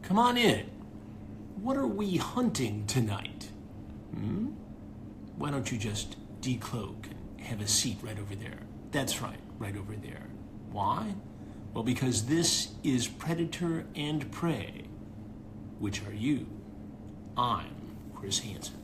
Come on in. What are we hunting tonight? Why don't you just decloak and have a seat right over there? That's right, right over there. Why? Well, because this is Predator and Prey. Which are you? I'm Chris Hansen.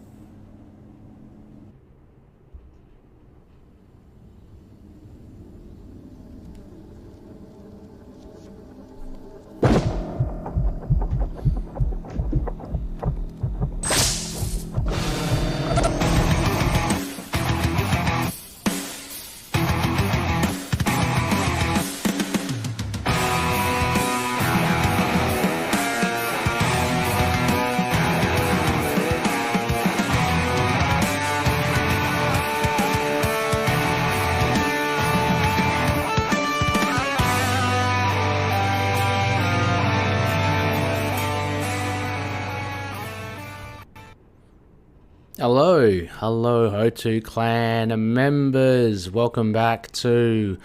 Hello HOTU clan members. Welcome back to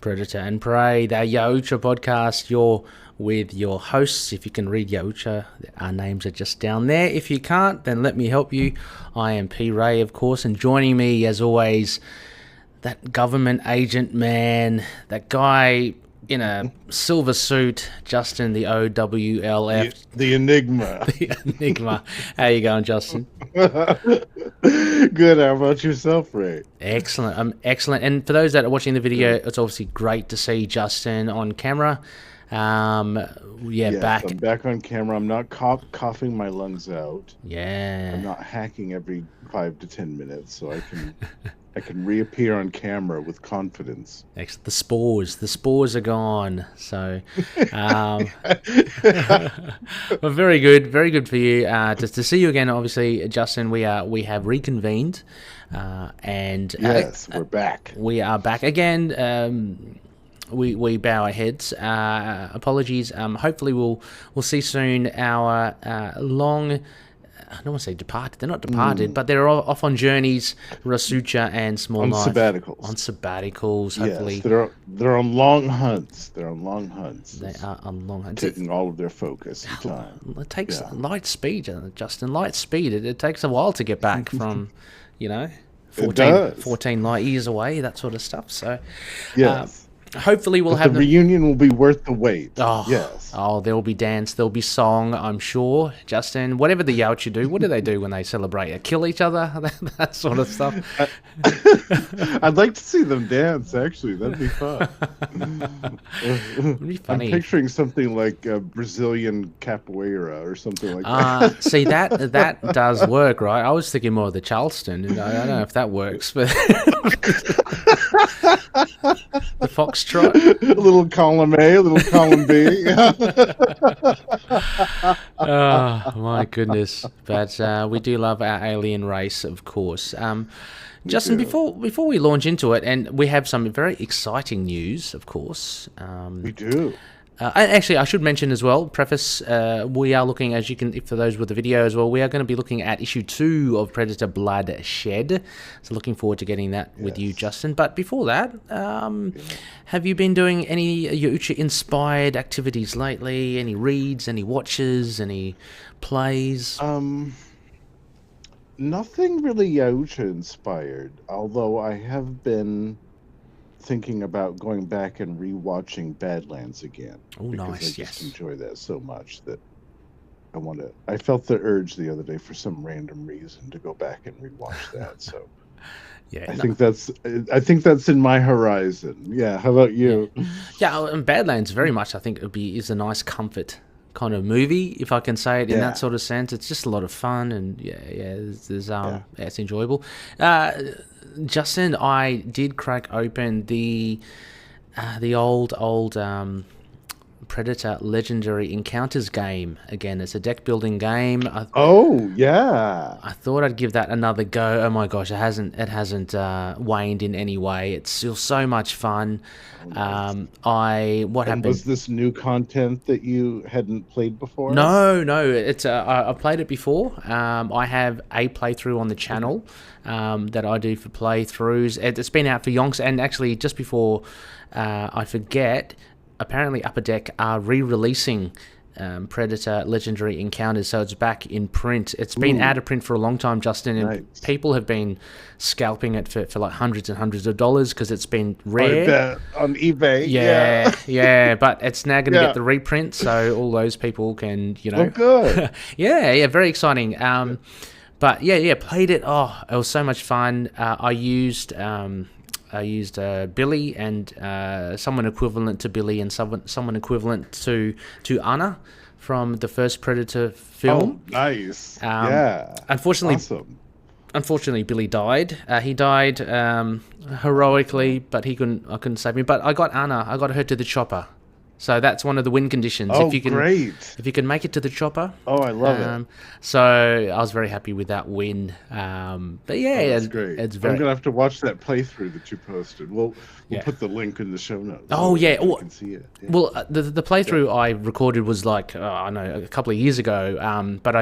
Predator and Prey, the Yautja podcast. You're with your hosts. If you can read Yautja, our names are just down there. If you can't, then let me help you. I am P. Ray, of course, and joining me, as always, that government agent man, that guy in a silver suit, Justin, the OWLF. The Enigma. The Enigma. How you going, Justin? Good. How about yourself, Ray? Excellent. Excellent. And for those that are watching the video, it's obviously great to see Justin on camera. Yes, back. I'm back on camera. I'm not coughing my lungs out. Yeah. I'm not hacking every 5 to 10 minutes, so I can reappear on camera with confidence. Excellent. The spores are gone. So, well, very good for you. Just to see you again. Obviously, Justin, we have reconvened, and yes, we're back. We are back again. We bow our heads. Apologies. Hopefully, we'll see soon our long. I don't want to say departed. They're not departed, but they're all off on journeys. Rasucha and Small on Knife sabbaticals. On sabbaticals, hopefully. Yes, they're on long hunts. They're on long hunts. They are on long hunts. Taking all of their focus and time. It takes light speed, Justin. Light speed. It takes a while to get back from, 14 light years away, that sort of stuff. So, yes. Hopefully we'll have the reunion will be worth the wait. Yes. Oh, there will be dance, there'll be song, I'm sure. Justin, whatever the Yautja do, what do they do when they celebrate? Kill each other? That sort of stuff. I'd like to see them dance, actually. That'd be fun. It'd be funny. I'm picturing something like Brazilian capoeira or something like that. See, that does work, right? I was thinking more of the Charleston. I don't know if that works, but the foxtrot. A little column A, a little column B. Oh, my goodness. But we do love our alien race, of course. Justin, before we launch into it, and we have some very exciting news, of course. We do. Actually, I should mention as well, preface, we are looking, as you can, for those with the video as well, we are going to be looking at issue 2 of Predator Bloodshed. So looking forward to getting that with you, Justin. But before that, have you been doing any Yautja-inspired activities lately? Any reads, any watches, any plays? Nothing really Yautja-inspired, although I have been thinking about going back and rewatching Badlands again. Oh, nice! I just enjoy that so much that I felt the urge the other day for some random reason to go back and rewatch that. So, yeah, I think that's in my horizon. Yeah, how about you? Yeah, and Badlands very much. I think is a nice comfort kind of movie, if I can say it in that sort of sense. It's just a lot of fun, and it's enjoyable. Justin, I did crack open the old Predator Legendary Encounters game again. It's a deck building game. I thought I'd give that another go. Oh my gosh, it hasn't waned in any way. It's still so much fun. Was this new content that you hadn't played before? No, it's I've played it before. I have a playthrough on the channel that I do for playthroughs. It's been out for yonks, and actually just before I forget, apparently Upper Deck are re-releasing Predator Legendary Encounters. So it's back in print. It's been out of print for a long time, Justin, and people have been scalping it for like hundreds and hundreds of dollars because it's been rare. I bet on eBay. Yeah, but it's now going to get the reprint, so all those people can, Oh, good. yeah, very exciting. But played it. Oh, it was so much fun. I used Billy and someone equivalent to Billy and someone equivalent to Anna from the first Predator film. Oh, nice. Unfortunately, Billy died. He died heroically, but I couldn't save him. But I got Anna. I got her to the chopper. So that's one of the win conditions. Oh, great. If you can make it to the chopper. Oh, I love it. So I was very happy with that win. But yeah, that's great. I'm going to have to watch that playthrough that you posted. We'll put the link in the show notes. Oh, yeah. You can see it. Yeah. Well, the playthrough I recorded was like, I know, a couple of years ago. But I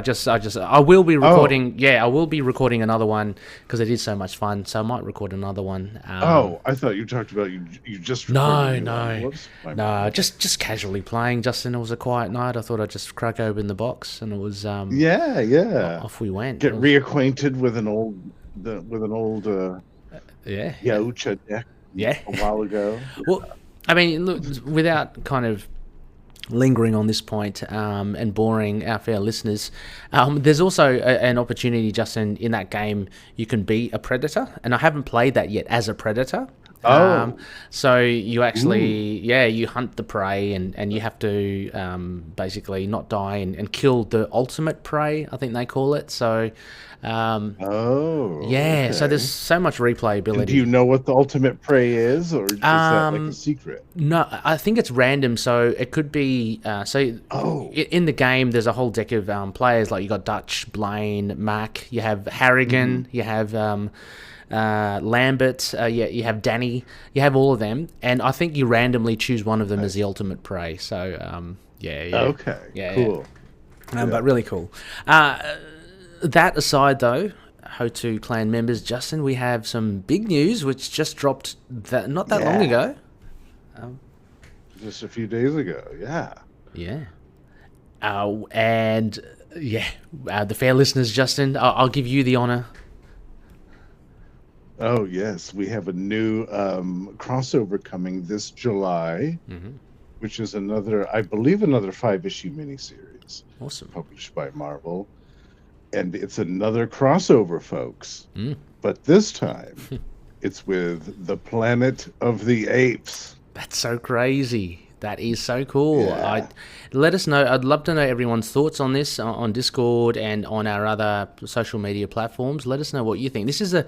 will be recording. I will be recording another one because it is so much fun. So I might record another one. I thought you talked about you just recorded. No, just casually playing, Justin. It was a quiet night. I thought I'd just crack open the box, and it was off we went. Get reacquainted with an old HOTU deck. Yeah, a while ago. Well, I mean, look, without kind of lingering on this point and boring our fair listeners, there's also an opportunity, Justin, in that game you can be a predator, and I haven't played that yet as a predator. So you actually, you hunt the prey and you have to basically not die and kill the ultimate prey, I think they call it. So, okay. So there's so much replayability. And do you know what the ultimate prey is, or is that like a secret? No, I think it's random. So it could be, in the game, there's a whole deck of players, like you got Dutch, Blaine, Mac, you have Harrigan, you have Lambert, you have Danny, you have all of them, and I think you randomly choose one of them as the ultimate prey. So Cool. But really cool. That aside, though, HOTU clan members, Justin, we have some big news which just dropped not that long ago. Just a few days ago. The fair listeners, Justin, I'll give you the honor. Oh, yes. We have a new crossover coming this July, which is another 5-issue miniseries. Awesome. Published by Marvel. And it's another crossover, folks. But this time, it's with the Planet of the Apes. That's so crazy. That is so cool. Yeah. Let us know. I'd love to know everyone's thoughts on this on Discord and on our other social media platforms. Let us know what you think. This was a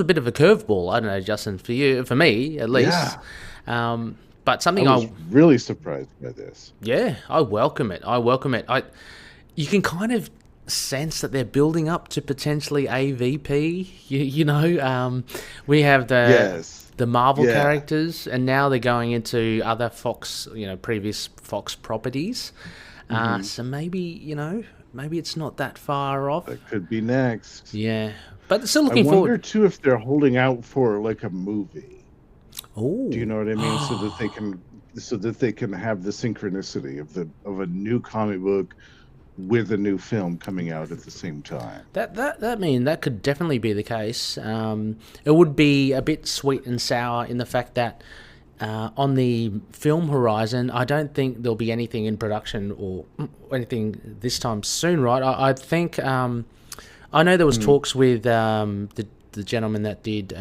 bit of a curveball. I don't know, Justin, for me at least. But something I was really surprised by this. Yeah, I welcome it. You can kind of sense that they're building up to potentially AVP. We have the Marvel characters, and now they're going into other Fox, previous Fox properties. So maybe it's not that far off. That could be next. Yeah, but still looking forward. I wonder too if they're holding out for like a movie. Oh, do you know what I mean? So that they can have the synchronicity of a new comic book with a new film coming out at the same time. That could definitely be the case. It would be a bit sweet and sour in the fact that on the film horizon, I don't think there'll be anything in production or anything this time soon, right? I think I know there was talks with the gentleman that did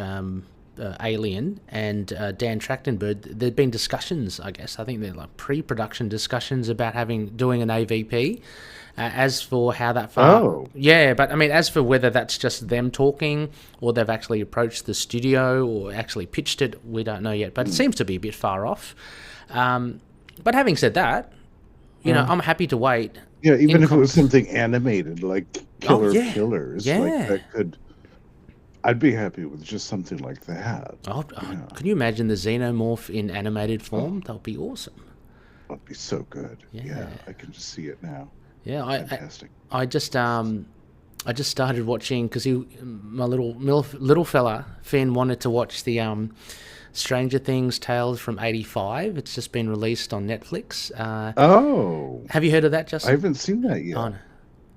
Alien and Dan Trachtenberg. There'd been discussions, I guess. I think they're like pre-production discussions about doing an AVP. As for how that far... but I mean, as for whether that's just them talking or they've actually approached the studio or actually pitched it, we don't know yet. But it seems to be a bit far off. But having said that, I'm happy to wait. Yeah, even if it was something animated, like Killers, like that could... I'd be happy with just something like that. Can you imagine the Xenomorph in animated form? That would be awesome. That'd be so good. Yeah, I can just see it now. Yeah, fantastic. I just started watching because my little fella Finn wanted to watch the Stranger Things Tales from '85. It's just been released on Netflix. Have you heard of that, I Justin? haven't seen that yet. Oh, no.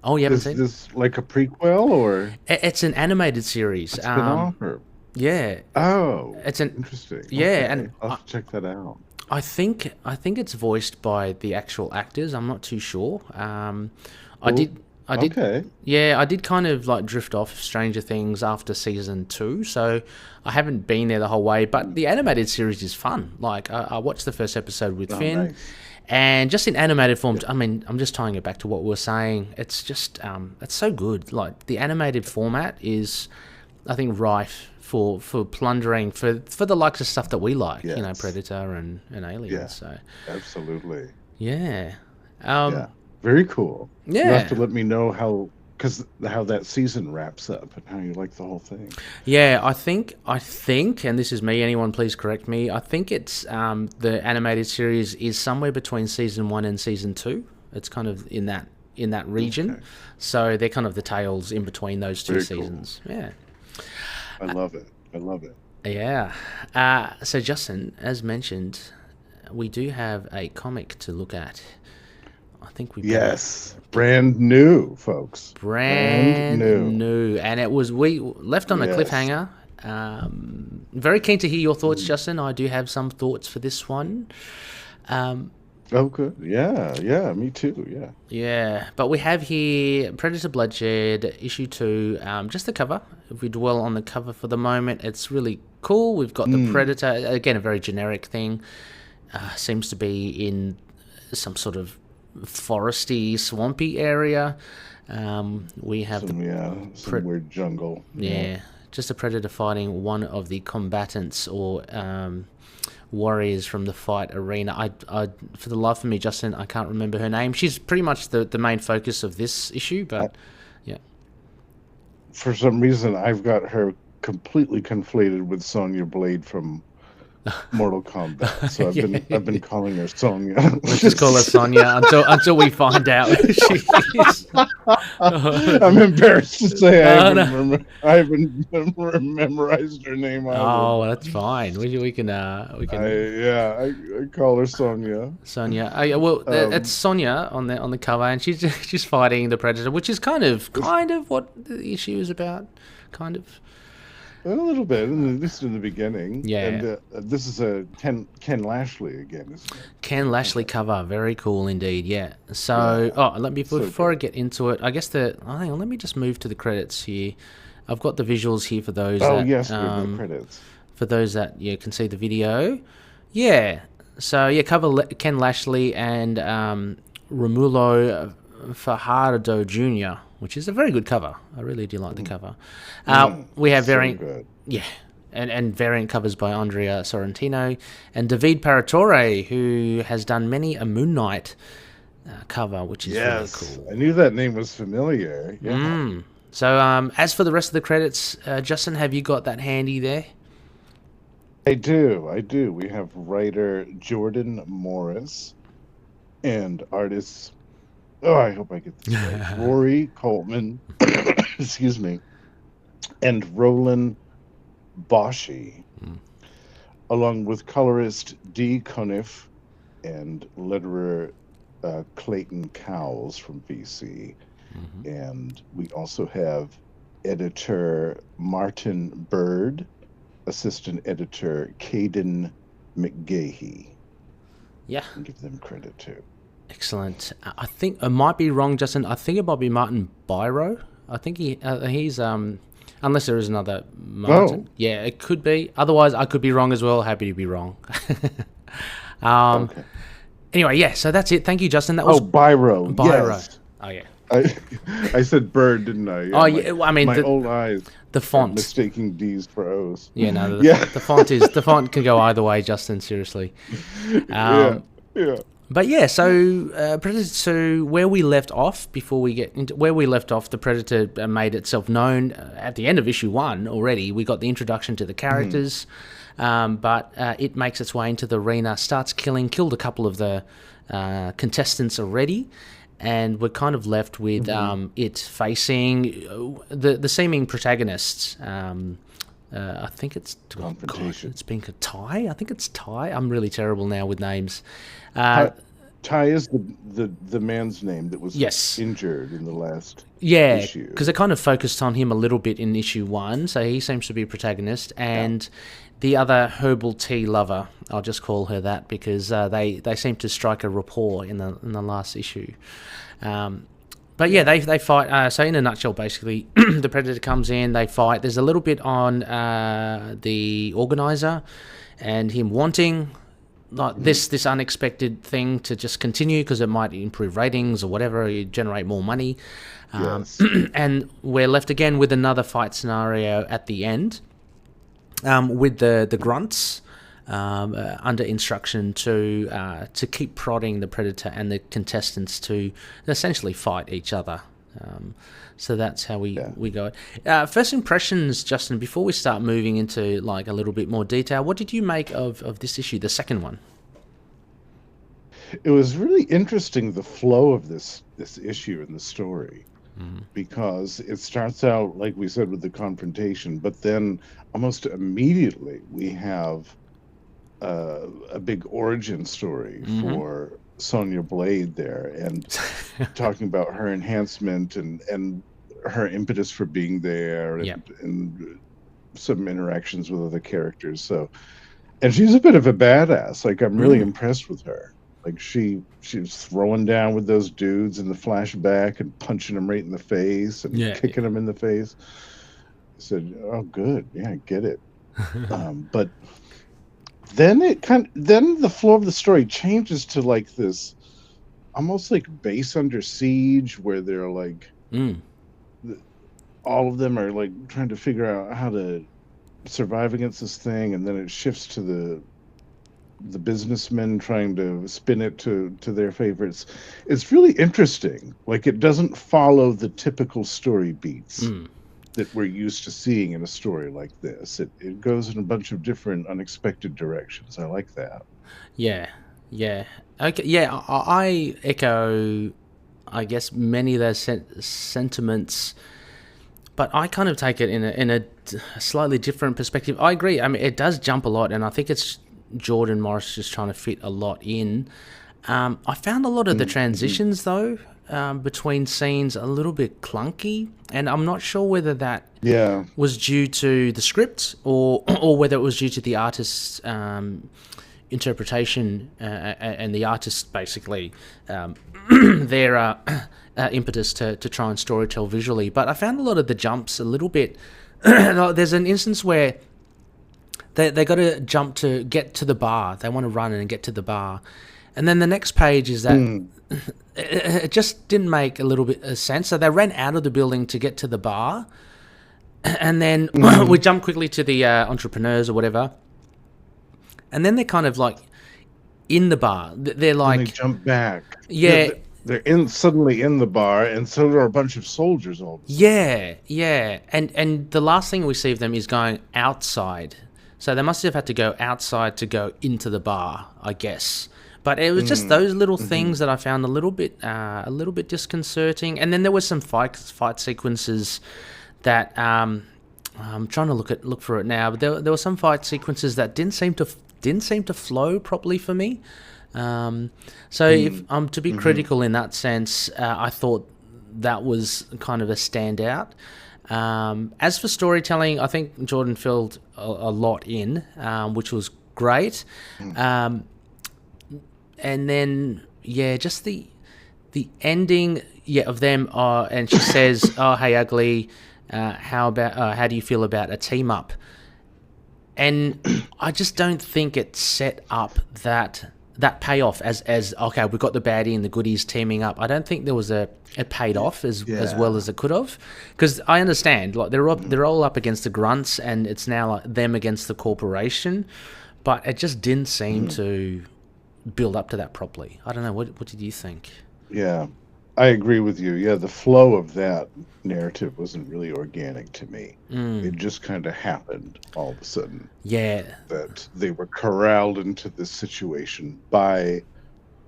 Oh, you haven't seen it? This like a prequel or It's an animated series. a spin-off or? Yeah. Oh, It's an interesting. yeah, Okay, and I'll have to check that out. I think it's voiced by the actual actors. I'm not too sure. I did. Okay. Yeah, I did kind of like drift off Stranger Things after season 2, so I haven't been there the whole way. But the animated series is fun. Like I watched the first episode with Finn, Nice. and just in animated form. I mean, I'm just tying it back to what we were saying. It's just it's so good. Like the animated format is, I think, rife for plundering for the likes of stuff that we like. You know, Yes. Predator and Aliens. Yeah. So Absolutely. yeah. Yeah. Very cool. You Yeah. have to let me know how that season wraps up and how you like the whole thing. Yeah, I think, and this is me, anyone please correct me, I think it's, the animated series is somewhere between season 1 and season 2. It's kind of in that region. Okay. So they're kind of the tales in between those two Very cool. seasons. Yeah. I love it. I love it. Yeah. So Justin, as mentioned, we do have a comic to look at. I think we Yes. Brand new, folks. brand new, and we left on a Yes. cliffhanger. Very keen to hear your thoughts, Justin. I do have some thoughts for this one. Oh, good. Yeah. Me too. Yeah. Yeah, but we have here Predator Bloodshed issue 2. Just the cover. If we dwell on the cover for the moment, it's really cool. We've got the Predator, again, a very generic thing. Seems to be in some sort of foresty, swampy area. We have Some weird jungle. yeah, just a Predator fighting one of the combatants or warriors from the fight arena. I for the life of me, Justin, I can't remember her name. She's pretty much the main focus of this issue, but yeah. For some reason, I've got her completely conflated with Sonya Blade from Mortal Kombat. So I've been calling her Sonya. Let's just call her Sonya until we find out who she is. I'm embarrassed to say I haven't memorized her name either. Oh, that's fine. We can. I call her Sonya. Sonya. It's Sonya on the cover, and she's fighting the Predator, which is kind of what the issue is about, kind of. A little bit, at least in the beginning. Yeah. And this is a Ken Lashley again, isn't it? Ken Lashley cover, very cool indeed. Yeah. So, before I get into it, I guess hang on, let me just move to the credits here. I've got the visuals here for those. Oh yes, we have the credits. For those that can see the video. Yeah. So cover Ken Lashley and Romulo Fajardo Jr., which is a very good cover. I really do like the cover. We have variant, and variant covers by Andrea Sorrentino and David Paratore, who has done many a Moon Knight cover, which is really cool. I knew that name was familiar. Yeah. So, as for the rest of the credits, Justin, have you got that handy there? I do. We have writer Jordan Morris and artists. Oh, I hope I get this right. Rory Coleman, excuse me, and Roland Boschi, along with colorist Dee Conniff and letterer Clayton Cowles from VC. And we also have editor Martin Bird, assistant editor Caden McGahey. Yeah. And give them credit too. Excellent. I think I might be wrong, Justin. I think it might be Martin Byro. I think he's unless there is another Martin. Oh. Yeah, it could be. Otherwise, I could be wrong as well. Happy to be wrong. Okay. Anyway, yeah. So that's it. Thank you, Justin. That was Byro. Yes. Oh yeah. I said Bird, didn't I? Yeah, I mean, my old eyes. The font. Mistaking D's for O's. Yeah, no. The font can go either way, Justin. Seriously. Yeah. But yeah, so Predator 2, where we left off, the Predator made itself known at the end of issue 1 already. We got the introduction to the characters, but it makes its way into the arena, killed a couple of the contestants already, and we're kind of left with it facing the seeming protagonists, I think it's Confrontation. it's been a Ty. I think it's Ty. I'm really terrible now with names. Ty is the man's name that was Yes. injured in the last Yeah, issue. because they kind of focused on him a little bit in issue 1, so he seems to be a protagonist, and the other herbal tea lover, I'll just call her that because they seem to strike a rapport in the last issue. But yeah, they fight. So in a nutshell, basically, the Predator comes in, they fight. There's a little bit on the organizer and him wanting like this unexpected thing to just continue because it might improve ratings or whatever, you generate more money. Yes. And we're left again with another fight scenario at the end, with the grunts under instruction to keep prodding the Predator and the contestants to essentially fight each other. So that's how we go. First impressions, Justin, before we start moving into like a little bit more detail, what did you make of this issue, the second one? It was really interesting, the flow of this issue in the story, because it starts out, like we said, with the confrontation, but then almost immediately we have a big origin story for Sonya Blade there, and talking about her enhancement and her impetus for being there, and some interactions with other characters. So, and she's a bit of a badass. Like, I'm really impressed with her. Like, she was throwing down with those dudes in the flashback and punching them right in the face and kicking them in the face. I said, "Oh, good, yeah, I get it." But then then the flow of the story changes to like this, almost like Base Under Siege, where they're like, all of them are like trying to figure out how to survive against this thing, and then it shifts to the businessmen trying to spin it to their favorites. It's really interesting. Like, it doesn't follow the typical story beats that we're used to seeing in a story like this. It goes in a bunch of different unexpected directions. I like that. Yeah. Okay. Yeah, I echo, I guess, many of those sentiments, but I kind of take it in a slightly different perspective. I agree. I mean, it does jump a lot, and I think it's Jordan Morris just trying to fit a lot in. I found a lot of the transitions, though, between scenes a little bit clunky, and I'm not sure whether that was due to the script or whether it was due to the artist's interpretation and the artist basically their impetus to try and storytell visually. But I found a lot of the jumps a little bit there's an instance where they got to jump to get to the bar. They want to run and get to the bar. And then the next page is that it just didn't make a little bit of sense. So they ran out of the building to get to the bar. And then we jump quickly to the entrepreneurs or whatever. And then they're kind of like in the bar. They're like... And they jump back. Yeah. They're suddenly in the bar, and so are a bunch of soldiers all of a sudden. Yeah. And the last thing we see of them is going outside. So they must have had to go outside to go into the bar, I guess. But it was just those little things that I found a little bit disconcerting. And then there were some fight sequences that I'm trying to look for it now. But there were some fight sequences that didn't seem to flow properly for me. So if I'm to be critical in that sense, I thought that was kind of a standout. As for storytelling, I think Jordan filled a lot in, which was great. And then, just the ending, of them. And she says, "Oh, hey, ugly, how do you feel about a team up?" And I just don't think it set up that payoff as okay, we've got the baddie and the goodies teaming up. I don't think there was a paid off as well as it could have, because I understand, like, they're all up against the grunts, and it's now like them against the corporation, but it just didn't seem to build up to that properly. I don't know. What did you think? Yeah, I agree with you. Yeah, the flow of that narrative wasn't really organic to me. It just kind of happened all of a sudden. Yeah. That they were corralled into this situation by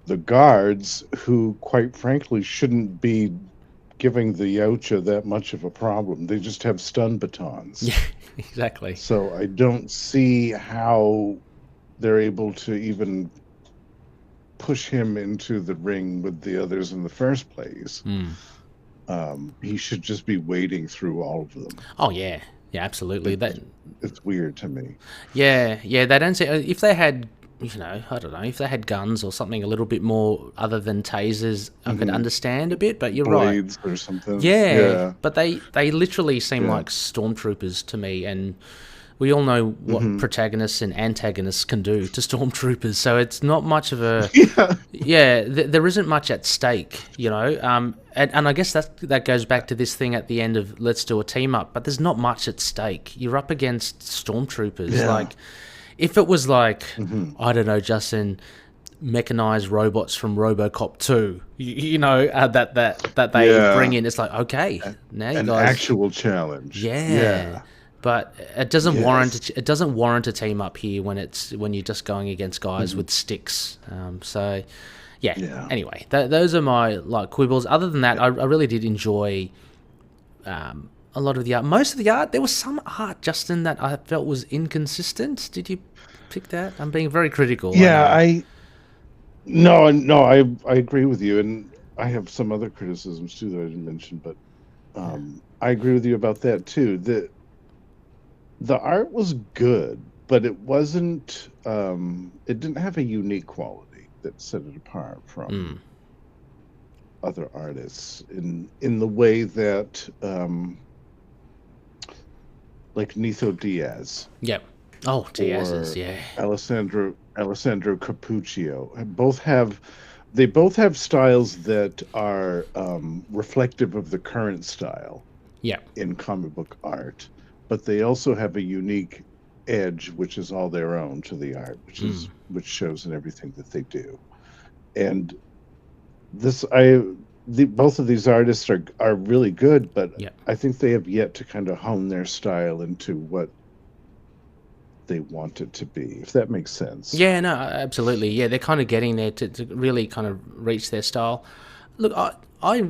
the guards, who, quite frankly, shouldn't be giving the Yautja that much of a problem. They just have stun batons. Yeah, exactly. So I don't see how they're able to even push him into the ring with the others in the first place. He should just be wading through all of them. Oh yeah, yeah, absolutely. It's weird to me. Yeah, they don't say if they had, I don't know, if they had guns or something a little bit more other than tasers, I could understand a bit. But you're Blades right. or something. Yeah, but they literally seem like stormtroopers to me, and we all know what protagonists and antagonists can do to stormtroopers. So it's not much of a there isn't much at stake, and I guess that goes back to this thing at the end of let's do a team up. But there's not much at stake. You're up against stormtroopers. Yeah. Like if it was like I don't know, Justin, mechanized robots from RoboCop 2, that they bring in. It's like okay, now you an guys actual challenge. Yeah. But it doesn't warrant a team up here when you're just going against guys with sticks. Anyway, those are my quibbles. Other than that, I really did enjoy a lot of the art. Most of the art, there was some art, Justin, that I felt was inconsistent. Did you pick that? I'm being very critical. Yeah, I agree with you, and I have some other criticisms too that I didn't mention, but I agree with you about that too. The art was good, but it wasn't. It didn't have a unique quality that set it apart from other artists in the way that, like Nitho Diaz. Yep. Oh, Diaz's, yeah. Alessandro Capuccio. They both have styles that are reflective of the current style. Yeah. In comic book art. But they also have a unique edge, which is all their own to the art, which shows in everything that they do. And both of these artists are really good, but I think they have yet to kind of hone their style into what they want it to be, if that makes sense. Yeah, no, absolutely. Yeah, they're kind of getting there to really kind of reach their style. Look, I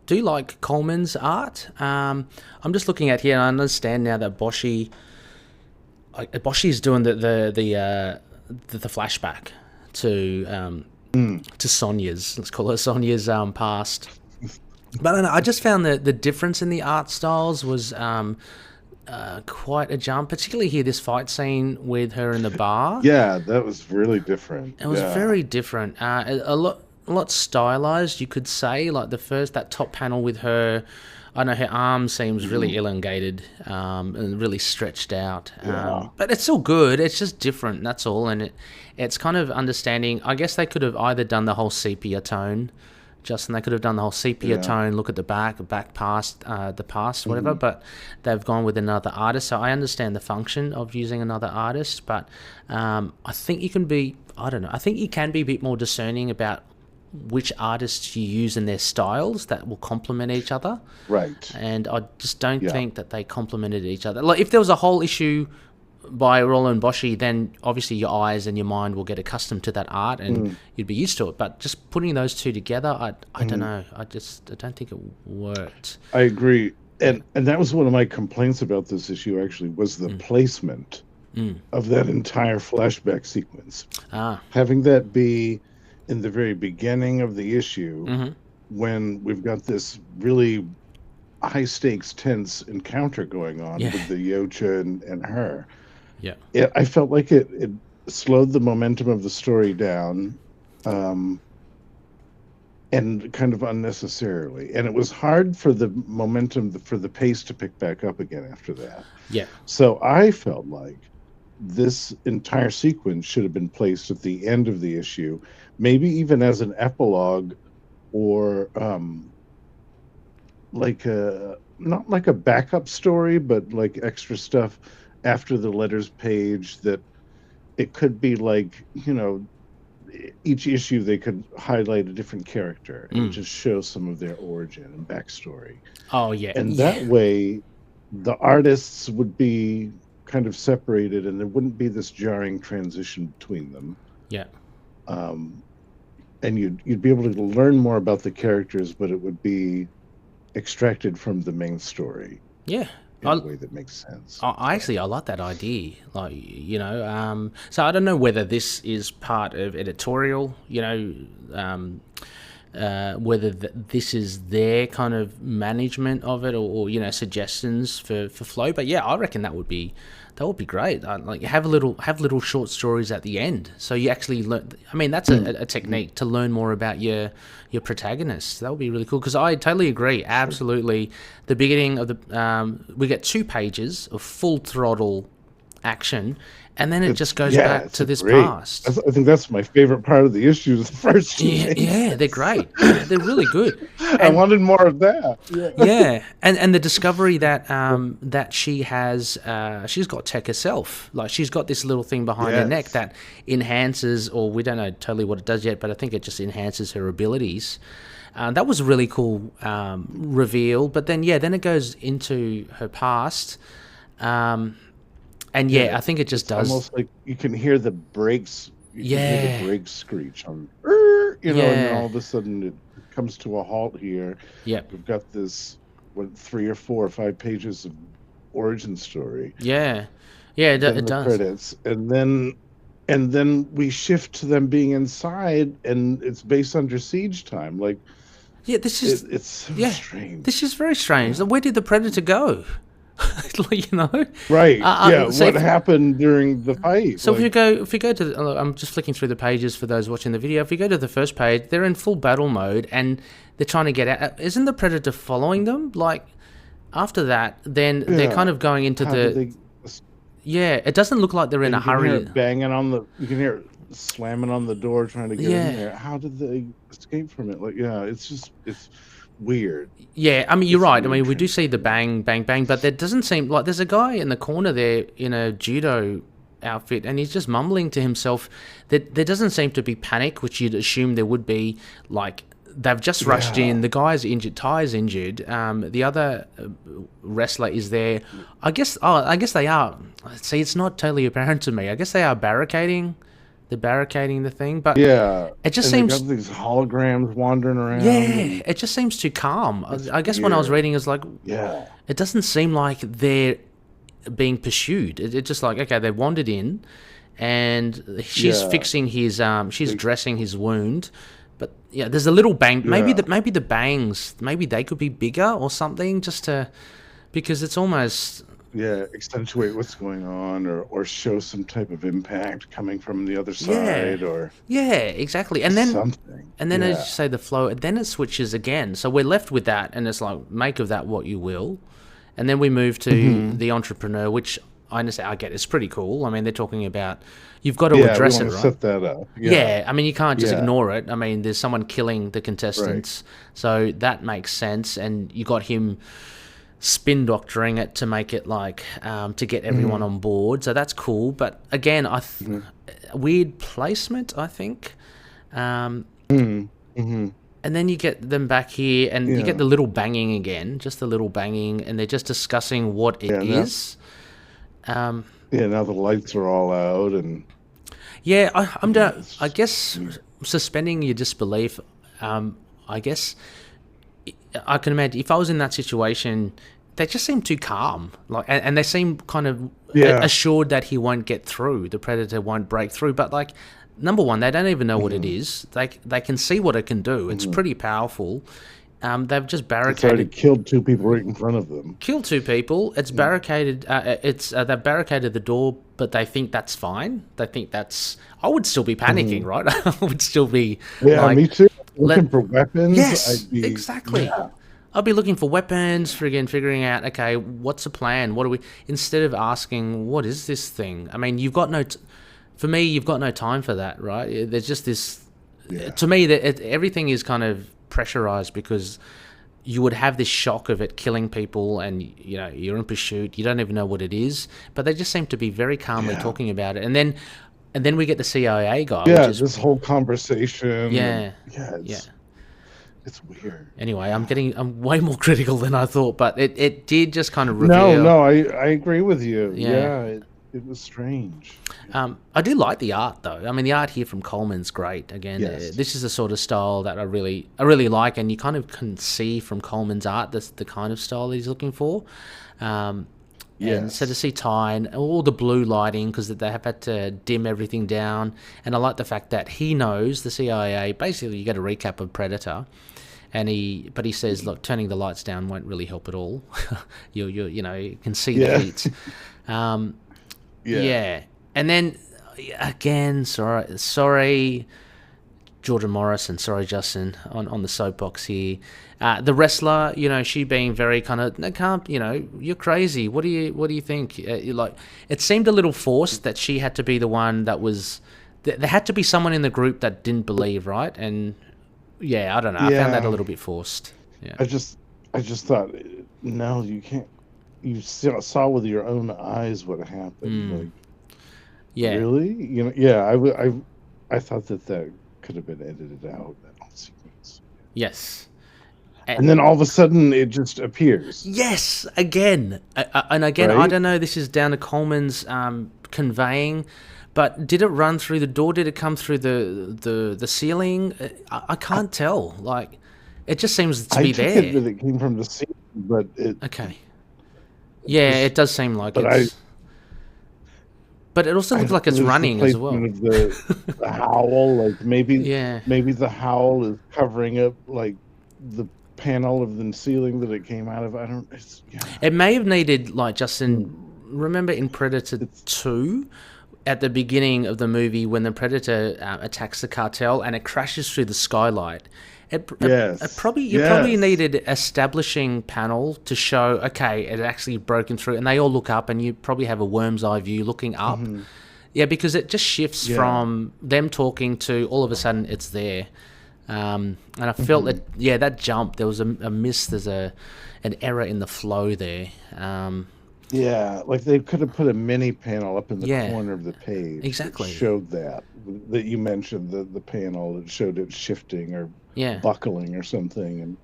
do like Coleman's art. I'm just looking at here, and I understand now that Boshi is doing the flashback to Sonia's. Let's call her Sonia's past. But I don't know. I just found the difference in the art styles was quite a jump, particularly here this fight scene with her in the bar. Yeah, that was really different. It was very different. A lot stylized, you could say. Like that top panel with her, I know her arm seems really elongated and really stretched out. But it's still good. It's just different. That's all. And it's kind of understanding. I guess they could have either done the whole sepia tone. Justin, they could have done the whole sepia tone, look at the back past, whatever, but they've gone with another artist. So I understand the function of using another artist, but I think you can be a bit more discerning about which artists you use in their styles that will complement each other. Right. And I just don't think that they complemented each other. Like if there was a whole issue by Roland Boshi, then obviously your eyes and your mind will get accustomed to that art and you'd be used to it. But just putting those two together, I don't know. I don't think it worked. I agree. And that was one of my complaints about this issue, actually, was the placement of that entire flashback sequence. Having that be in the very beginning of the issue, when we've got this really high stakes, tense encounter going on with the Yautja and her. Yeah, I felt like it slowed the momentum of the story down, and kind of unnecessarily. And it was hard for the momentum, for the pace to pick back up again after that. Yeah. So I felt like this entire sequence should have been placed at the end of the issue, maybe even as an epilogue, or not like a backup story, but like extra stuff after the letters page. That it could be like, each issue they could highlight a different character and just show some of their origin and backstory. Oh yeah. And that way the artists would be kind of separated and there wouldn't be this jarring transition between them. Yeah. And you'd be able to learn more about the characters, but it would be extracted from the main story Yeah. in a way that makes sense. I like that idea. Like, so I don't know whether this is part of editorial, whether this is their kind of management of it, or suggestions for flow. But yeah, I reckon that would be great. Like have little short stories at the end, so you actually learn. I mean, that's a technique to learn more about your protagonists. That would be really cool, because I totally agree. Absolutely, the beginning of the we get 2 pages of full throttle action, and then it just goes back to this past. I think that's my favorite part of the issue, the first 2 pages. Yeah, they're great. They're really good. I wanted more of that. Yeah, and the discovery that that she has, she's got tech herself. Like, she's got this little thing behind her neck that enhances, or we don't know totally what it does yet, but I think it just enhances her abilities. That was a really cool reveal. But then it goes into her past. And I think it just does. Almost like you can hear the brakes. You can hear the brakes screech on, and then all of a sudden it comes to a halt here. Yeah, we've got this 3 or 4 or 5 pages of origin story. Yeah, it does. Credits, and then we shift to them being inside, and it's based under siege time. Like, this is it's so strange. This is very strange. Where did the Predator go? Right. So what happened during the fight? So if you go to I'm just flicking through the pages for those watching the video. If you go to the first page, they're in full battle mode and they're trying to get out. Isn't the Predator following them? Like, after that, then they're kind of going into it doesn't look like they're in a hurry. You can hear it slamming on the door trying to get in there. How did they escape from it? Like, it's weird. Yeah, I mean, you're right. I mean, we do see the bang, bang, bang, but there doesn't seem like there's a guy in the corner there in a judo outfit, and he's just mumbling to himself. There doesn't seem to be panic, which you'd assume there would be. Like, they've just rushed in. The guy's injured. Ty's injured. The other wrestler is there. I guess they are. See, it's not totally apparent to me. I guess they are barricading. They're barricading the thing, but it just seems got these holograms wandering around. Yeah, it just seems too calm. I guess when I was reading, it's like, it doesn't seem like they're being pursued. It's just like, okay, they wandered in, and she's fixing his, she's dressing his wound, but there's a little bang. Maybe the bangs, maybe they could be bigger or something, because it's almost. Accentuate what's going on, or show some type of impact coming from the other side, or exactly. And then something. And then as you say, the flow, and then it switches again. So we're left with that, and it's like, make of that what you will. And then we move to the entrepreneur, which I understand. I get it's pretty cool. I mean, they're talking about you've got to address it, right? Set that up. I mean, you can't just ignore it. I mean, there's someone killing the contestants, so that makes sense. And you got him spin doctoring it to make it like to get everyone on board, so that's cool. But again, weird placement, I think. And then you get them back here, and you get the little banging again, just the little banging, and they're just discussing what it is. Now the lights are all out, and I'm I guess suspending your disbelief. I guess I can imagine if I was in that situation, they just seem too calm, like, and they seem kind of assured that he won't get through, the Predator won't break through. But like, number one, they don't even know what it is. They can see what it can do. It's pretty powerful. They've just barricaded. It's already killed 2 people right in front of them. Killed 2 people. It's barricaded. They've barricaded the door, but they think that's fine. They think that's. I would still be panicking, right? I would still be. Yeah, me too. Looking for weapons. Yes, exactly. Yeah. I'll be looking for weapons, figuring out, okay, what's the plan? What do we, instead of asking, what is this thing? I mean, you've got no time for that, right? There's just this, to me, everything is kind of pressurized, because you would have this shock of it killing people, and you're in pursuit, you don't even know what it is, but they just seem to be very calmly talking about it. And then we get the CIA guy. Yeah, which is, this whole conversation. It's weird. Anyway, I'm way more critical than I thought, but it did just kind of reveal. No, I agree with you. Yeah, it was strange. I do like the art though. I mean, the art here from Coleman's great. Again, Yes. this is the sort of style that I really like, and you kind of can see from Coleman's art that's the kind of style that he's looking for. And so to see Ty and all the blue lighting, because they have had to dim everything down, and I like the fact that he knows, the CIA. Basically, you get a recap of Predator. But he says, look, turning the lights down won't really help at all. You can see the heat. Yeah. And then again, sorry, Jordan Morris, and sorry, Justin, on the soapbox here. The wrestler, she being very kind of, no, can't, you're crazy. What do you think? It seemed a little forced that she had to be the one that was. There had to be someone in the group that didn't believe, right? And yeah, I don't know. I found that a little bit forced. Yeah. I just thought, no, you can't. You saw with your own eyes what happened. Really? I thought that could have been edited out, that whole sequence. Yes. And then all of a sudden, it just appears. Yes, again. And again, right? I don't know, this is down to Coleman's conveying, but did it run through the door? Did it come through the ceiling? I can't tell. Like, it just seems to be there. I took it that it came from the ceiling, but it... Okay. Yeah, it does seem like it's... But it also looks like it's running as well. Of the howl, like maybe the howl is covering up like the panel of the ceiling that it came out of. It may have needed, like, Justin, remember in Predator 2, at the beginning of the movie when the Predator attacks the cartel and it crashes through the skylight. It probably needed establishing panel to show, okay, it actually broken through, and they all look up, and you probably have a worm's eye view looking up. Mm-hmm. Yeah, because it just shifts from them talking to all of a sudden it's there. And I felt that jump, there was a miss, there's an error in the flow there. Like they could have put a mini panel up in the corner of the page. Exactly. That showed that you mentioned, the panel that showed it shifting or buckling or something, and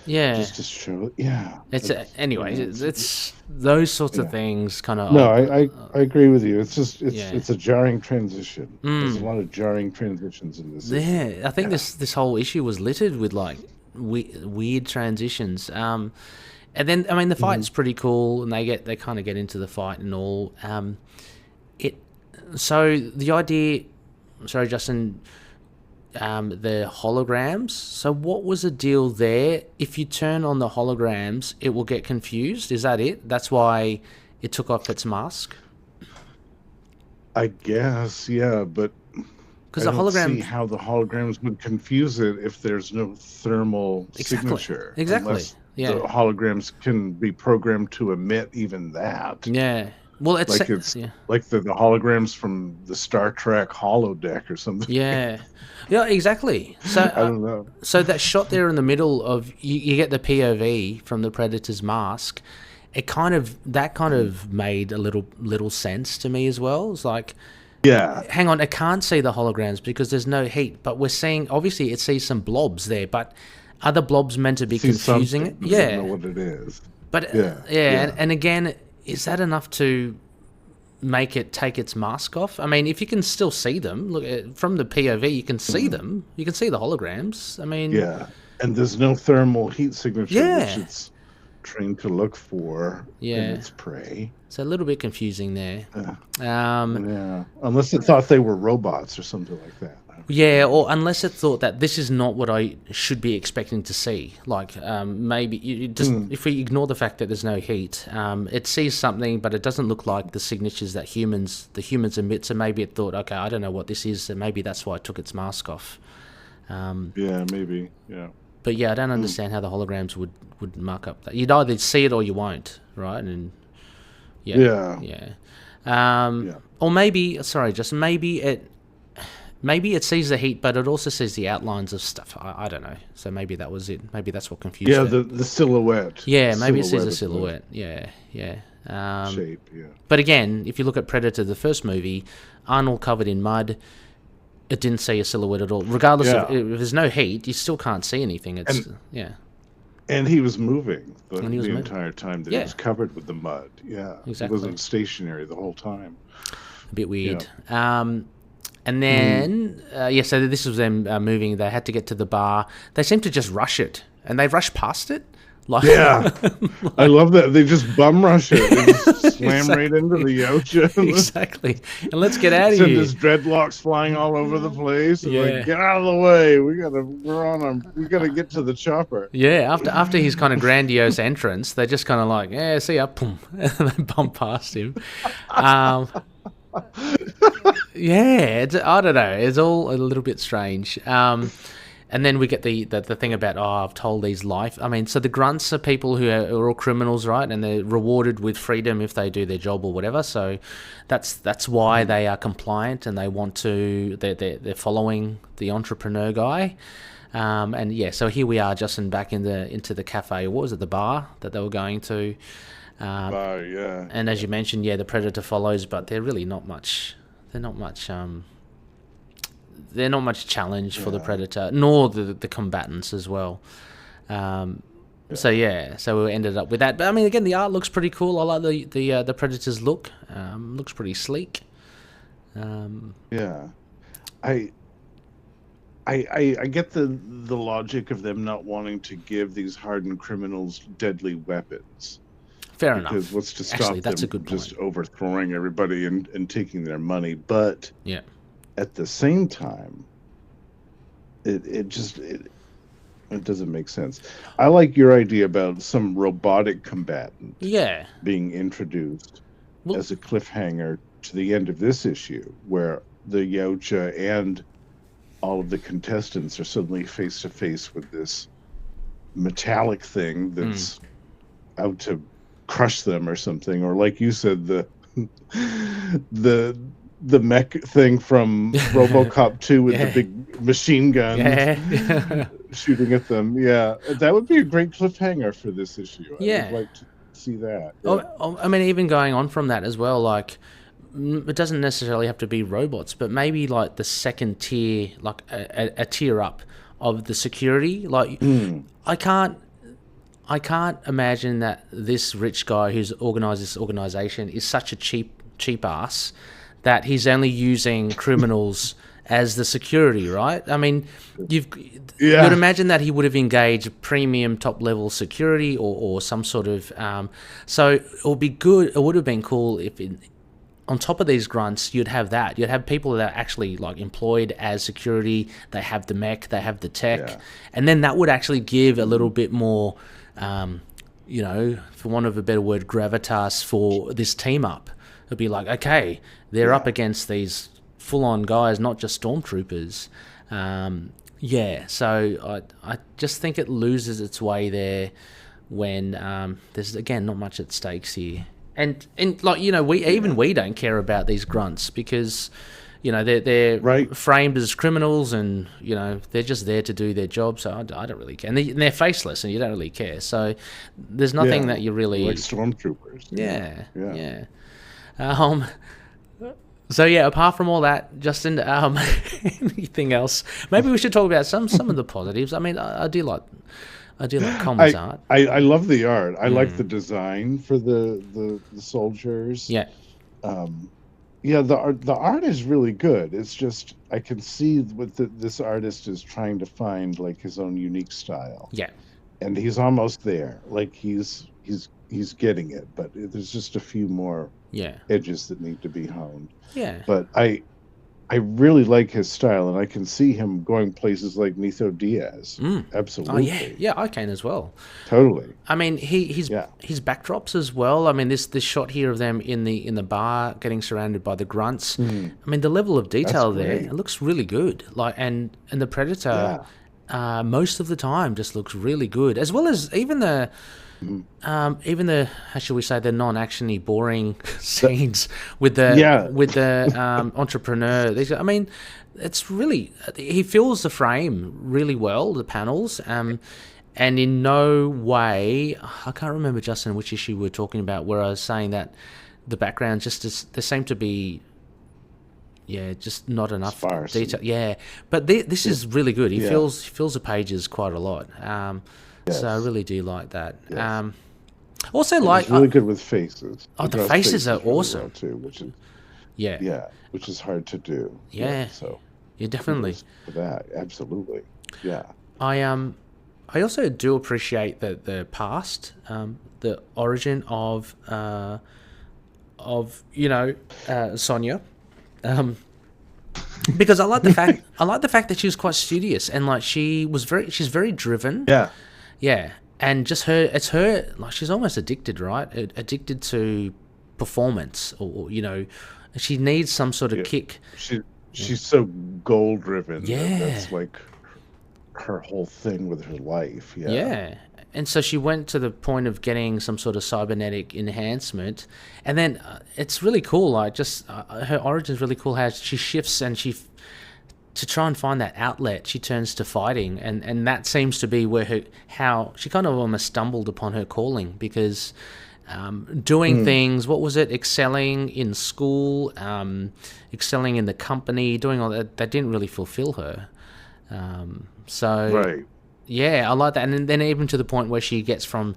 just to show it's those sorts of things kind of. No, I agree with you. It's just it's a jarring transition. There's a lot of jarring transitions in this. I think this whole issue was littered with like weird transitions. And then, I mean, the fight's pretty cool, and they kind of get into the fight and all. So the idea, sorry, Justin, the holograms. So what was the deal there? If you turn on the holograms, it will get confused. Is that it? That's why it took off its mask? I guess, yeah, but because I don't see how the holograms would confuse it if there's no thermal signature. Exactly. The holograms can be programmed to emit even that. Yeah. Well, it's like the holograms from the Star Trek holodeck or something. Yeah. Yeah, exactly. So I don't know. So that shot there in the middle of you get the POV from the Predator's mask. It kind of made a little sense to me as well. It's like, hang on, it can't see the holograms because there's no heat, but we're seeing, obviously it sees some blobs there, but are the blobs meant to be confusing it? Yeah. I don't know what it is. But and again, is that enough to make it take its mask off? I mean, if you can still see them, look from the POV, you can see them. You can see the holograms. I mean, and there's no thermal heat signature, which it's trained to look for in its prey. It's a little bit confusing there. Unless it thought they were robots or something like that. Yeah, or unless it thought that this is not what I should be expecting to see. Like, maybe if we ignore the fact that there's no heat, it sees something, but it doesn't look like the signatures that the humans emit. So maybe it thought, okay, I don't know what this is, so maybe that's why it took its mask off. Maybe. Yeah. But I don't understand how the holograms would mark up that. You'd either see it or you won't, right? And or maybe, sorry, just maybe it sees the heat, but it also sees the outlines of stuff. I don't know. So maybe that was it. Maybe that's what confused it. Yeah, the silhouette. Yeah, maybe it sees a silhouette. Yeah. Shape, yeah. But again, if you look at Predator, the first movie, Arnold covered in mud, it didn't see a silhouette at all. Regardless of if there's no heat, you still can't see anything. And he was moving the And he was moving. entire time that he Yeah. was covered with the mud. Yeah. Exactly. He wasn't stationary the whole time. A bit weird. Yeah. And then, so this was them moving. They had to get to the bar. They seemed to just rush it, and they rushed past it. Like, Yeah. I love that. They just bum rush it. They just slam right into the Yocha. Exactly. And let's get out of Send here. his dreadlocks flying all over the place. And Yeah. like, get out of the way. We gotta get to the chopper. Yeah, after his kind of grandiose entrance, they just kind of like, yeah, see ya, boom, and they bump past him. Yeah, I don't know. It's all a little bit strange. And then we get the thing about, I've told these life. I mean, so the grunts are people who are all criminals, right? And they're rewarded with freedom if they do their job or whatever. So that's why they are compliant and they want to. They're following the entrepreneur guy. And yeah, so here we are, Justin, back into the cafe. What was it, the bar that they were going to? Yeah. And as you mentioned, yeah, the predator follows, but they're really not much. They're not much. They're not much challenge for the predator, nor the combatants as well. So we ended up with that. But I mean, again, the art looks pretty cool. I like the predator's look. Looks pretty sleek. Yeah, I get the logic of them not wanting to give these hardened criminals deadly weapons. Fair enough. Because what's to stop Actually, that's them a good point. just overthrowing everybody and taking their money? But Yeah. at the same time, it doesn't make sense. I like your idea about some robotic combatant Yeah. being introduced Well- as a cliffhanger to the end of this issue, where the Yocha and all of the contestants are suddenly face to face with this metallic thing that's out to crush them or something, or like you said, the mech thing from RoboCop 2 with the big machine gun shooting at them. Yeah, that would be a great cliffhanger for this issue. Yeah. I'd like to see that. Oh, I mean, even going on from that as well, like, it doesn't necessarily have to be robots, but maybe like the second tier, like a tier up of the security. Like, I can't imagine that this rich guy who's organised this organisation is such a cheap ass that he's only using criminals as the security, right? I mean, you'd imagine that he would have engaged premium top-level security or some sort of... so it would be good. It would have been cool if on top of these grunts, you'd have that. You'd have people that are actually like employed as security. They have the mech, they have the tech. And then that would actually give a little bit more... for want of a better word, gravitas for this team up. It'd be like, okay, they're up against these full-on guys, not just stormtroopers. So I just think it loses its way there when there's, again, not much at stakes here. And like, we don't care about these grunts because... they're framed as criminals and, they're just there to do their job. So I don't really care. And they're faceless and you don't really care. So there's nothing that you really... Like stormtroopers. Yeah. So, apart from all that, Justin, anything else? Maybe we should talk about some of the positives. I mean, I do like Commons art. I love the art. I like the design for the soldiers. Yeah. The art is really good. It's just I can see what this artist is trying to find, like his own unique style. Yeah, and he's almost there. Like he's getting it, but there's just a few more edges that need to be honed. Yeah, but I really like his style, and I can see him going places like Nitho Diaz. Absolutely. Oh yeah, I can as well. Totally. I mean, his backdrops as well. I mean, this shot here of them in the bar getting surrounded by the grunts. I mean, the level of detail there, it looks really good. Like, and the Predator, most of the time just looks really good, as well as even the how should we say, the non-actiony boring scenes with the entrepreneur. I mean, it's really, he fills the frame really well, the panels, and in no way, I can't remember, Justin, which issue we were talking about, where I was saying that the background there seemed to be just not enough detail. Yeah, but this is really good. He fills the pages quite a lot. So I Yes. really do like that. Yes. Also, And like he's really good with faces. oh, He the draws faces are really well awesome. too, which is Yeah, which is hard to do. Yeah. yeah, So yeah, definitely. kudos for that. Absolutely. Yeah. I also do appreciate the past, the origin of Sonia, because I like the fact that she was quite studious and like she's very driven. Yeah. Yeah, and just it's her like she's almost addicted, right? Addicted to performance, or she needs some sort of kick. She's so goal driven. Yeah. That's like her whole thing with her life. Yeah. Yeah. And so she went to the point of getting some sort of cybernetic enhancement. And then it's really cool. Like, just her origin is really cool how she shifts and to try and find that outlet, she turns to fighting. And that seems to be where how she kind of almost stumbled upon her calling, because doing things, what was it? Excelling in school, excelling in the company, doing all that didn't really fulfill her. Right. Yeah, I like that. And then even to the point where she gets from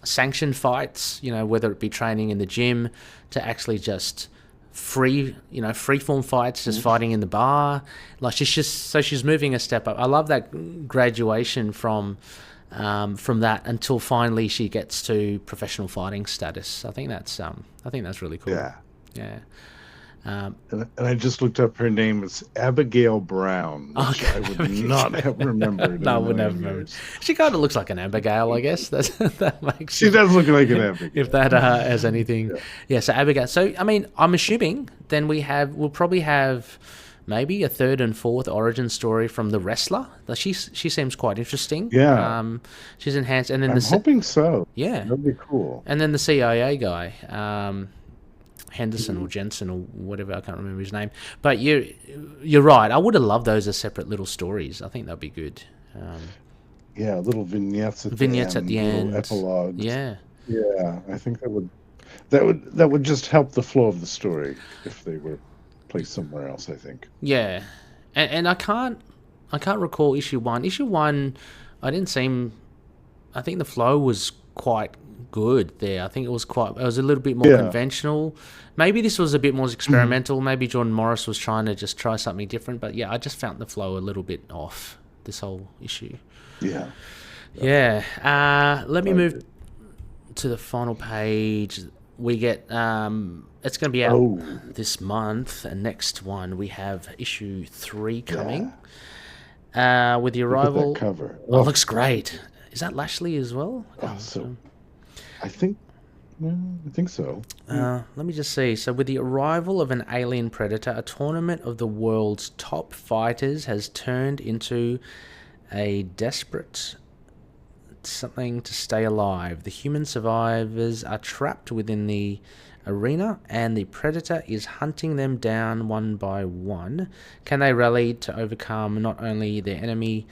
sanctioned fights, whether it be training in the gym, to actually just free-form fights, just fighting in the bar. Like, she's moving a step up. I love that graduation from that until finally she gets to professional fighting status. I think that's really cool. Yeah. Yeah. And I just looked up her name. It's Abigail Brown, which I would not have remembered. No, I would never remember. She kind of looks like an Abigail, I guess. That makes She does look like an Abigail. if that has anything. Yeah, so Abigail. So, I mean, I'm assuming then we'll probably have maybe a third and fourth origin story from the wrestler. She seems quite interesting. Yeah. She's enhanced. And then I'm hoping so. Yeah. That'd be cool. And then the CIA guy, Henderson or Jensen or whatever, I can't remember his name. But you're right. I would have loved those as separate little stories. I think that'd be good. Yeah, little vignettes at the end, little epilogues. Yeah. Yeah, I think that would just help the flow of the story if they were placed somewhere else, I think. Yeah. And I can't recall issue 1. Issue 1, I think the flow was quite good there. I think it was a little bit more conventional. Maybe this was a bit more experimental. Maybe Jordan Morris was trying to just try something different. But yeah, I just found the flow a little bit off this whole issue. Yeah. Yeah. Let me move to the final page. We get it's going to be out this month, and next one we have issue 3 coming. With the arrival. Look at that cover. Oh, it looks great. Is that Lashley as well? I think so. Let me just see. So, with the arrival of an alien predator, a tournament of the world's top fighters has turned into a desperate something to stay alive. The human survivors are trapped within the arena, and the predator is hunting them down one by one. Can they rally to overcome not only their enemy,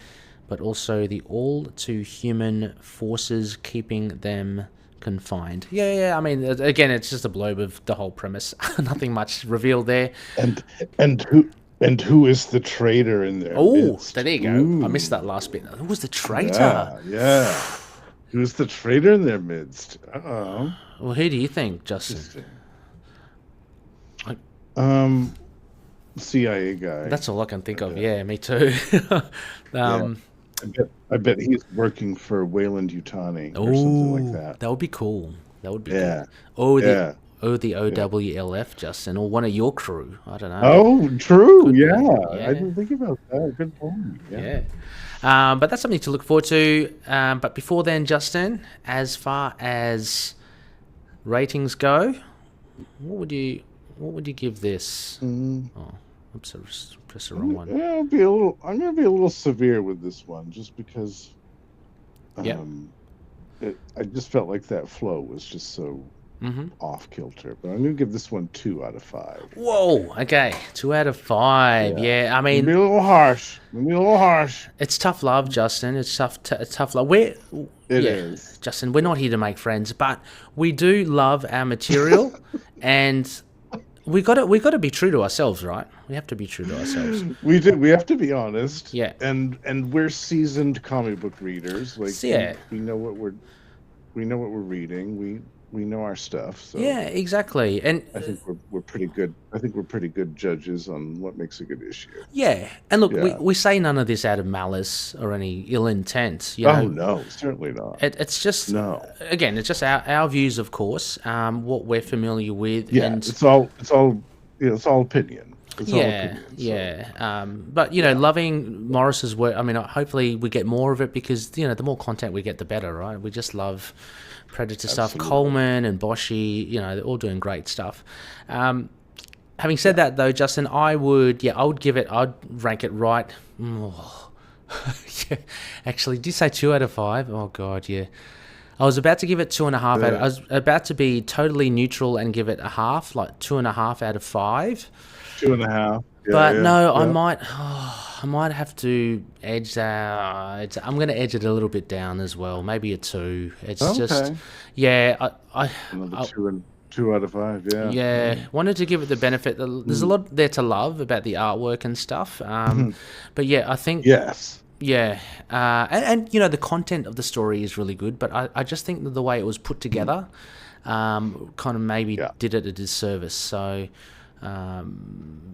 but also the all-too-human forces keeping them confined? Yeah. I mean, again, it's just a blurb of the whole premise. Nothing much revealed there. And who is the traitor in there? Oh, there you go. Ooh. I missed that last bit. Who was the traitor? Yeah. Who's the traitor in their midst? Uh-oh. Well, who do you think, Justin? CIA guy. That's all I can think of. Yeah, me too. I bet he's working for Wayland Yutani or something like that. That would be cool. That would be good. The OWLF, Justin, or one of your crew. I don't know. Oh, true. I didn't think about that. Good point. Yeah. But that's something to look forward to. But before then, Justin, as far as ratings go, what would you give this? Oh, oops, I pressed the wrong one. I'm gonna be a little severe with this one, just because. I just felt like that flow was just so off kilter. But I'm gonna give this one 2 out of 5. Whoa. Okay, 2 out of 5. Yeah, I mean, maybe a little harsh. It's tough love, Justin. It's tough love. It is, Justin. We're not here to make friends, but we do love our material, and we got to be true to ourselves, right? We have to be true to ourselves. We do. We have to be honest. Yeah. And we're seasoned comic book readers. Like Yeah. we know what we're reading. We know our stuff. So Yeah, exactly. And I think we're pretty good. I think we're pretty good judges on what makes a good issue. yeah, and look, Yeah. we say none of this out of malice or any ill intent. You Oh know, no, certainly not. it's just No. again, it's just our views, of course, what we're familiar with, Yeah, and it's all it's all opinion. It's all yeah, opinion, so. yeah. But loving Morris's work. I mean, hopefully we get more of it because the more content we get, the better, right? We just love Predator stuff. Absolutely. Coleman and Boschy, they're all doing great stuff. Having said that, though, Justin, I would give it. I'd rank it right. Yeah, actually, did you say 2 out of 5? Oh God, yeah. I was about to give it 2.5 out. I was about to be totally neutral and give it a half, like 2.5 out of 5. 2.5. Yeah, But no, yeah. I might have to edge that. I'm going to edge it a little bit down as well. Maybe a 2. It's just, Okay. yeah. Another 2 out of 5. Yeah. Yeah, wanted to give it the benefit. There's a lot there to love about the artwork and stuff. But yeah, I think Yes. yeah, and the content of the story is really good. But I just think that the way it was put together, kind of maybe did it a disservice. So.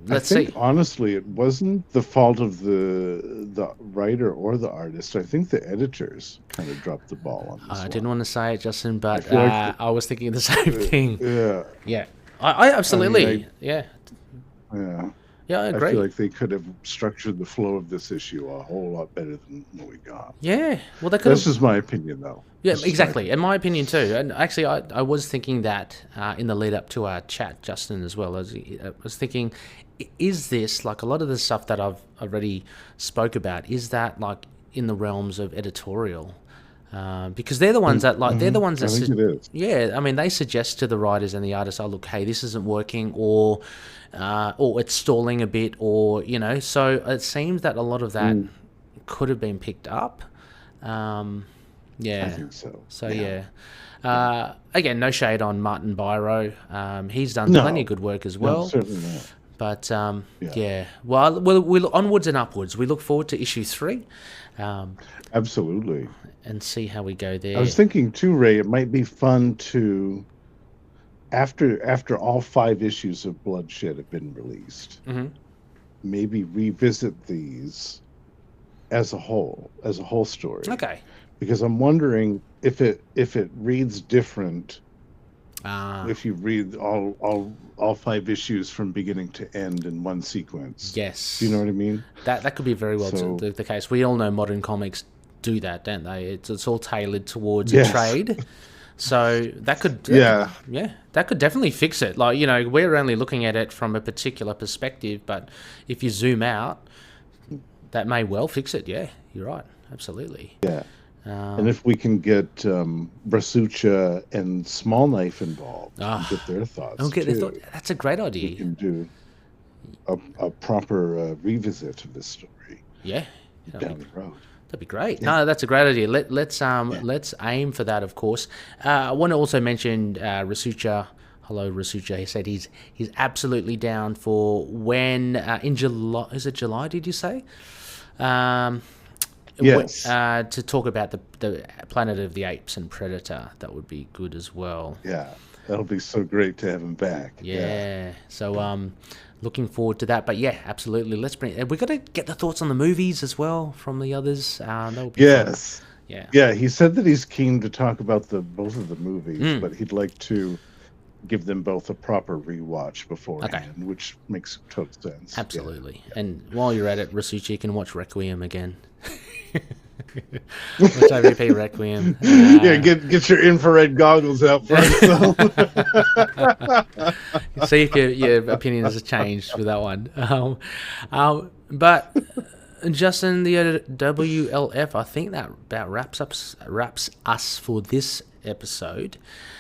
Let's I think, see. honestly, it wasn't the fault of the writer or the artist. I think the editors kind of dropped the ball on this I one. didn't want to say it, Justin, but feel like I was thinking the same thing. Yeah, Yeah, I absolutely. I mean, yeah, yeah. I I agree. feel like they could have structured the flow of this issue a whole lot better than what we got. Yeah, well, they could That's have. just my opinion, though. Yeah, This is my exactly. In my opinion too. And actually, I was thinking that in the lead up to our chat, Justin, as well. I was thinking, is this like a lot of the stuff that I've already spoke about? Is that like in the realms of editorial? Because they're the ones that they're the ones I that think it is. yeah. I mean, they suggest to the writers and the artists, "Oh, look, hey, this isn't working," or it's stalling a bit, or So it seems that a lot of that could have been picked up. Yeah. I think so. So yeah. Again, no shade on Martin Biro. He's done plenty of good work as well. No, certainly not. But yeah. Well, we'll onwards and upwards. We look forward to issue 3. Absolutely. And see how we go there. I was thinking too, Ray, it might be fun to, after all 5 issues of Bloodshed have been released, maybe revisit these as a whole story. Okay. Because I'm wondering if it reads different if you read all 5 issues from beginning to end in one sequence. Yes. Do you know what I mean? That could be very well the case. We all know modern comics do that, don't they? It's all tailored towards a trade. So that could that could definitely fix it. Like, we're only looking at it from a particular perspective, but if you zoom out, that may well fix it. Yeah, you're right. Absolutely. Yeah. And if we can get Brasucha and Small Knife involved, and get their thoughts too, that's a great idea. we can do a proper revisit of this story. Yeah. Down the road. That'd be great. No, that's a great idea. Let's aim for that, of course. I want to also mention Rasucha. Hello, Rasucha. He said he's absolutely down for when in July. Is it July? Did you say? Yes. To talk about the Planet of the Apes and Predator. That would be good as well. Yeah, that'll be so great to have him back. Yeah. So looking forward to that. But yeah, absolutely. Let's bring. We got to get the thoughts on the movies as well from the others. That would be fun. Yeah. Yeah, he said that he's keen to talk about both of the movies, but he'd like to give them both a proper rewatch beforehand, which makes total sense. Absolutely. Yeah. And while you're at it, Rasuchi, you can watch Requiem again. Watch IVP Requiem. Yeah, get your infrared goggles out first. See if your opinion has changed with that one. But Justin, the WLF, I think that about wraps us for this episode.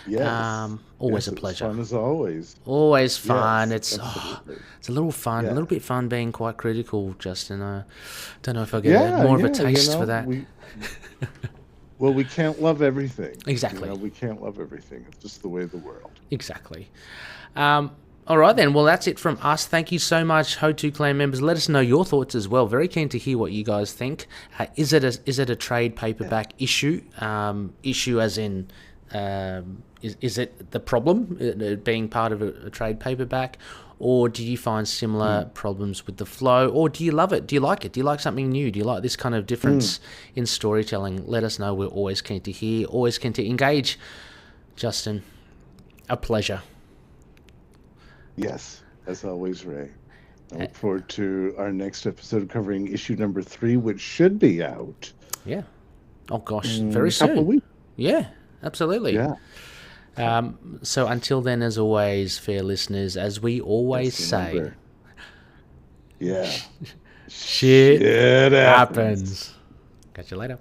Yes. Always a pleasure. Fun as always. Always fun. Yes, It's a little fun, a little bit fun being quite critical, Justin. I don't know if I get more of a taste for that. Well, we can't love everything. Exactly. We can't love everything. It's just the way of the world. Exactly. All right, then. Well, that's it from us. Thank you so much, HOTU clan members. Let us know your thoughts as well. Very keen to hear what you guys think. Is it a trade paperback issue? Issue as in, is it the problem being part of a trade paperback? Or do you find similar problems with the flow? Or do you love it? Do you like it? Do you like something new? Do you like this kind of difference in storytelling? Let us know. We're always keen to hear, always keen to engage. Justin, a pleasure. Yes, as always, Ray. I look forward to our next episode covering issue number 3, which should be out. Yeah. Oh, gosh. Very soon. Couple of weeks. Yeah, absolutely. Yeah. So until then, as always, fair listeners, as we always say, yeah, shit happens. Catch you later.